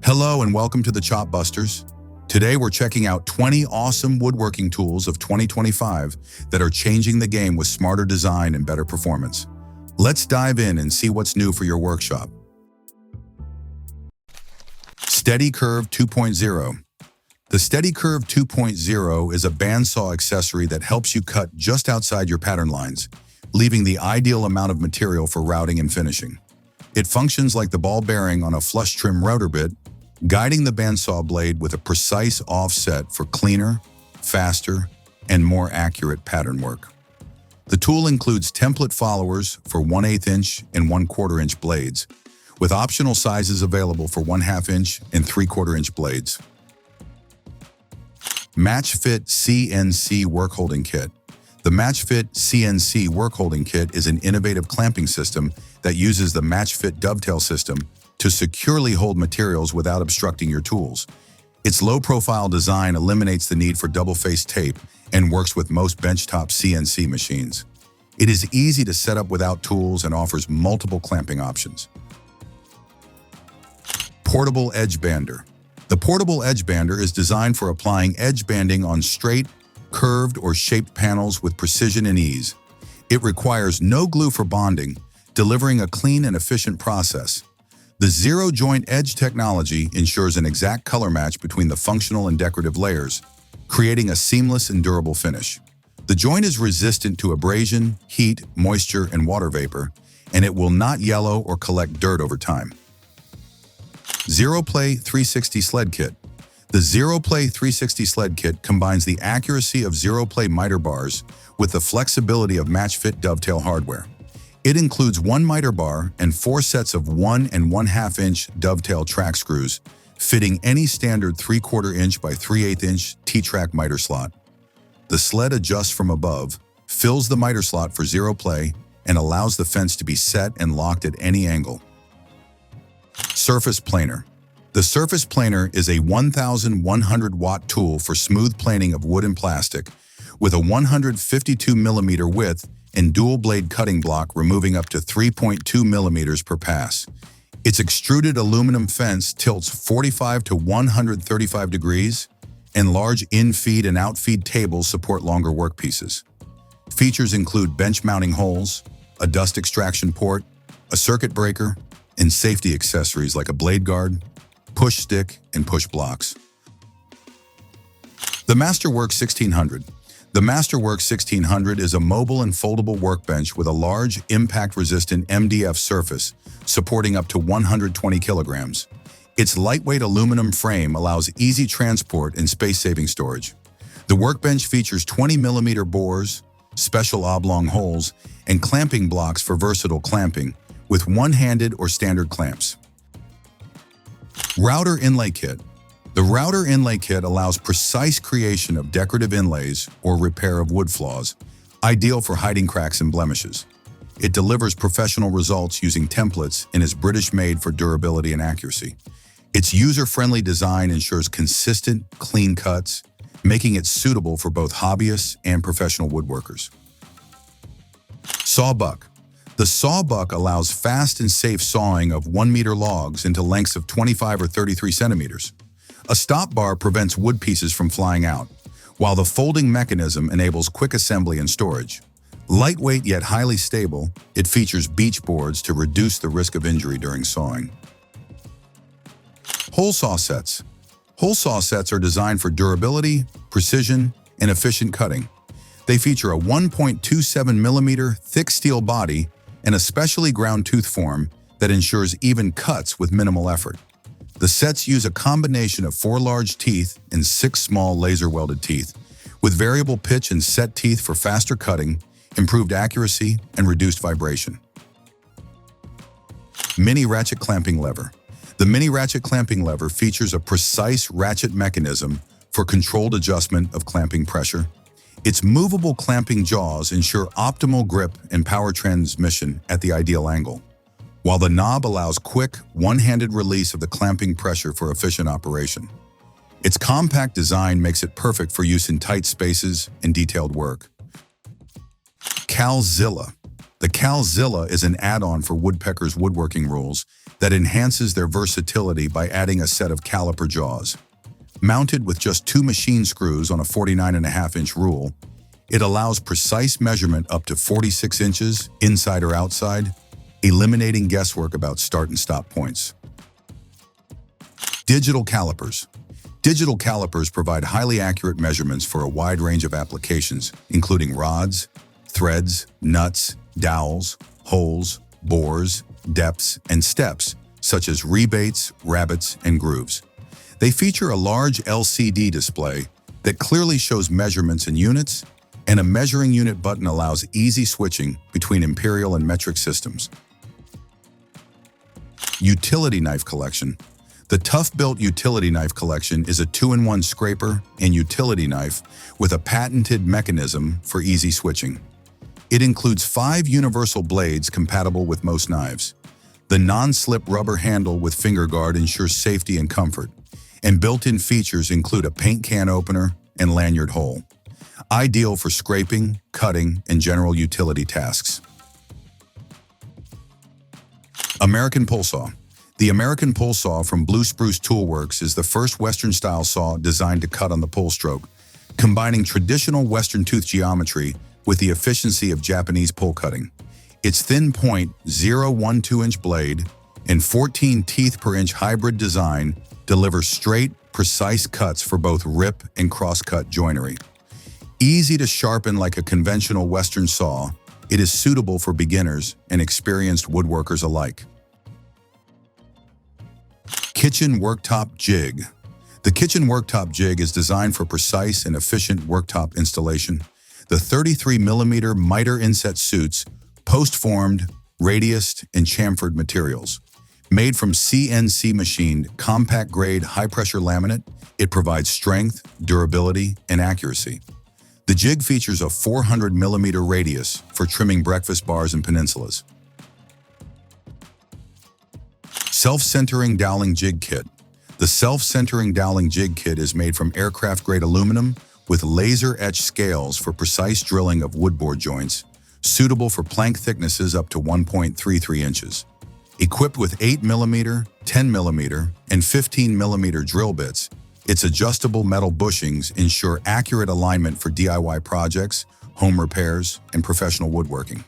Hello and welcome to the Chop Busters. Today we're checking out 20 awesome woodworking tools of 2025 that are changing the game with smarter design and better performance. Let's dive in and see what's new for your workshop. SteadyCURVE 2.0. The SteadyCURVE 2.0 is a bandsaw accessory that helps you cut just outside your pattern lines, leaving the ideal amount of material for routing and finishing. It functions like the ball bearing on a flush trim router bit, guiding the bandsaw blade with a precise offset for cleaner, faster, and more accurate pattern work. The tool includes template followers for 1/8 inch and 1/4 inch blades, with optional sizes available for 1/2 inch and 3/4 inch blades. MatchFit CNC Workholding Kit. The MatchFit CNC Workholding Kit is an innovative clamping system that uses the MatchFit dovetail system to securely hold materials without obstructing your tools. Its low-profile design eliminates the need for double-faced tape and works with most benchtop CNC machines. It is easy to set up without tools and offers multiple clamping options. Portable Edgebander. The portable Edgebander is designed for applying edge banding on straight, curved, or shaped panels with precision and ease. It requires no glue for bonding, delivering a clean and efficient process. The zero-joint edge technology ensures an exact color match between the functional and decorative layers, creating a seamless and durable finish. The joint is resistant to abrasion, heat, moisture, and water vapor, and it will not yellow or collect dirt over time. ZeroPlay 360 Sled Kit. The ZeroPlay 360 Sled Kit combines the accuracy of ZeroPlay miter bars with the flexibility of MatchFit dovetail hardware. It includes 1 miter bar and 4 sets of 1 and 1/2 inch dovetail track screws, fitting any standard 3/4 inch by 3/8 inch T-track miter slot. The sled adjusts from above, fills the miter slot for ZeroPlay, and allows the fence to be set and locked at any angle. Surface Planer. The Surface Planer is a 1,100 watt tool for smooth planing of wood and plastic, with a 152 millimeter width and dual blade cutting block removing up to 3.2 millimeters per pass. Its extruded aluminum fence tilts 45 to 135 degrees, and large in-feed and out-feed tables support longer workpieces. Features include bench mounting holes, a dust extraction port, a circuit breaker, and safety accessories like a blade guard, push stick, and push blocks. The Masterwork 1600. The Masterwork 1600 is a mobile and foldable workbench with a large, impact-resistant MDF surface, supporting up to 120 kilograms. Its lightweight aluminum frame allows easy transport and space-saving storage. The workbench features 20 millimeter bores, special oblong holes, and clamping blocks for versatile clamping, with one-handed or standard clamps. Router Inlay Kit. The Router Inlay Kit allows precise creation of decorative inlays or repair of wood flaws, ideal for hiding cracks and blemishes. It delivers professional results using templates and is British-made for durability and accuracy. Its user-friendly design ensures consistent, clean cuts, making it suitable for both hobbyists and professional woodworkers. Sawbuck. The Sawbuck allows fast and safe sawing of 1-meter logs into lengths of 25 or 33 centimeters. A stop bar prevents wood pieces from flying out, while the folding mechanism enables quick assembly and storage. Lightweight yet highly stable, it features beech boards to reduce the risk of injury during sawing. Hole saw sets. Hole saw sets are designed for durability, precision, and efficient cutting. They feature a 1.27 millimeter thick steel body and a specially ground tooth form that ensures even cuts with minimal effort. The sets use a combination of 4 large teeth and 6 small laser-welded teeth, with variable pitch and set teeth for faster cutting, improved accuracy, and reduced vibration. Mini Ratchet Clamping Lever. The Mini Ratchet Clamping Lever features a precise ratchet mechanism for controlled adjustment of clamping pressure. Its movable clamping jaws ensure optimal grip and power transmission at the ideal angle, while the knob allows quick, one-handed release of the clamping pressure for efficient operation. Its compact design makes it perfect for use in tight spaces and detailed work. Cal-zilla. The Cal-zilla is an add-on for woodpeckers' woodworking rules that enhances their versatility by adding a set of caliper jaws. Mounted with just 2 machine screws on a 49.5-inch rule, it allows precise measurement up to 46 inches, inside or outside, eliminating guesswork about start and stop points. Digital calipers. Digital calipers provide highly accurate measurements for a wide range of applications, including rods, threads, nuts, dowels, holes, bores, depths, and steps, such as rebates, rabbets, and grooves. They feature a large LCD display that clearly shows measurements in units, and a measuring unit button allows easy switching between imperial and metric systems. Utility knife collection. The Tough-Built Utility Knife Collection is a 2-in-1 scraper and utility knife with a patented mechanism for easy switching. It includes 5 universal blades compatible with most knives. The non-slip rubber handle with finger guard ensures safety and comfort, and built-in features include a paint can opener and lanyard hole. Ideal for scraping, cutting, and general utility tasks. American Pole Saw. The American Pole Saw from Blue Spruce Toolworks is the first Western-style saw designed to cut on the pole stroke, combining traditional Western tooth geometry with the efficiency of Japanese pole cutting. Its thin point, 0.12-inch blade and 14 teeth per inch hybrid design delivers straight, precise cuts for both rip and cross-cut joinery. Easy to sharpen like a conventional Western saw, it is suitable for beginners and experienced woodworkers alike. Kitchen Worktop Jig. The Kitchen Worktop Jig is designed for precise and efficient worktop installation. The 33mm miter inset suits post-formed, radiused, and chamfered materials. Made from CNC machined, compact-grade, high-pressure laminate, it provides strength, durability, and accuracy. The jig features a 400mm radius for trimming breakfast bars and peninsulas. Self-centering Doweling Jig Kit. The self-centering Doweling Jig Kit is made from aircraft-grade aluminum with laser-etched scales for precise drilling of woodboard joints, suitable for plank thicknesses up to 1.33 inches. Equipped with 8mm, 10mm, and 15mm drill bits, its adjustable metal bushings ensure accurate alignment for DIY projects, home repairs, and professional woodworking.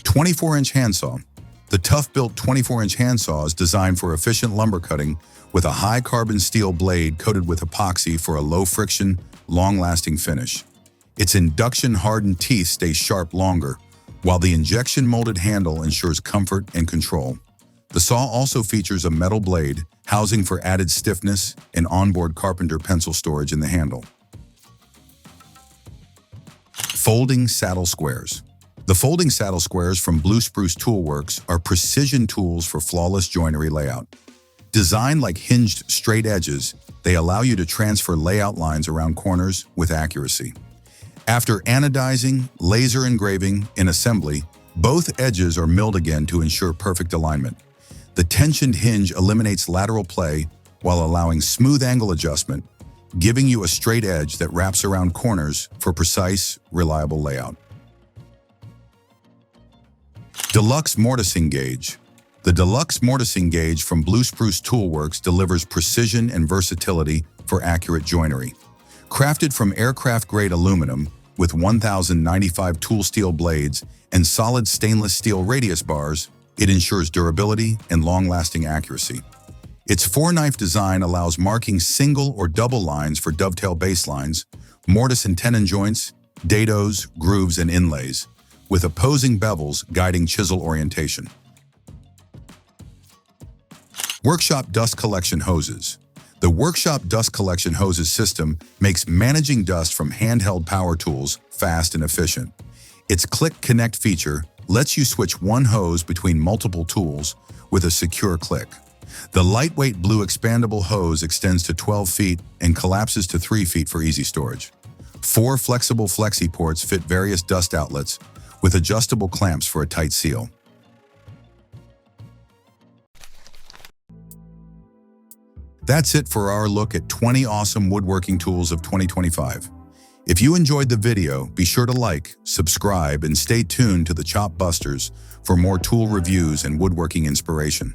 24-inch handsaw. The Tough-Built 24-inch handsaw is designed for efficient lumber cutting with a high carbon steel blade coated with epoxy for a low-friction, long-lasting finish. Its induction-hardened teeth stay sharp longer, while the injection-molded handle ensures comfort and control. The saw also features a metal blade, housing for added stiffness, and onboard carpenter pencil storage in the handle. Folding saddle squares. The folding saddle squares from Blue Spruce Toolworks are precision tools for flawless joinery layout. Designed like hinged straight edges, they allow you to transfer layout lines around corners with accuracy. After anodizing, laser engraving, and assembly, both edges are milled again to ensure perfect alignment. The tensioned hinge eliminates lateral play while allowing smooth angle adjustment, giving you a straight edge that wraps around corners for precise, reliable layout. Deluxe Mortising Gauge. The Deluxe Mortising Gauge from Blue Spruce Toolworks delivers precision and versatility for accurate joinery. Crafted from aircraft-grade aluminum with 1095 tool steel blades and solid stainless steel radius bars, it ensures durability and long-lasting accuracy. Its 4-knife design allows marking single or double lines for dovetail baselines, mortise and tenon joints, dados, grooves, and inlays, with opposing bevels guiding chisel orientation. Workshop Dust Collection Hoses. The Workshop Dust Collection Hoses system makes managing dust from handheld power tools fast and efficient. Its Click Connect feature lets you switch one hose between multiple tools with a secure click. The lightweight blue expandable hose extends to 12 feet and collapses to 3 feet for easy storage. 4 flexible flexi ports fit various dust outlets with adjustable clamps for a tight seal. That's it for our look at 20 awesome woodworking tools of 2025. If you enjoyed the video, be sure to like, subscribe, and stay tuned to the Chop Busters for more tool reviews and woodworking inspiration.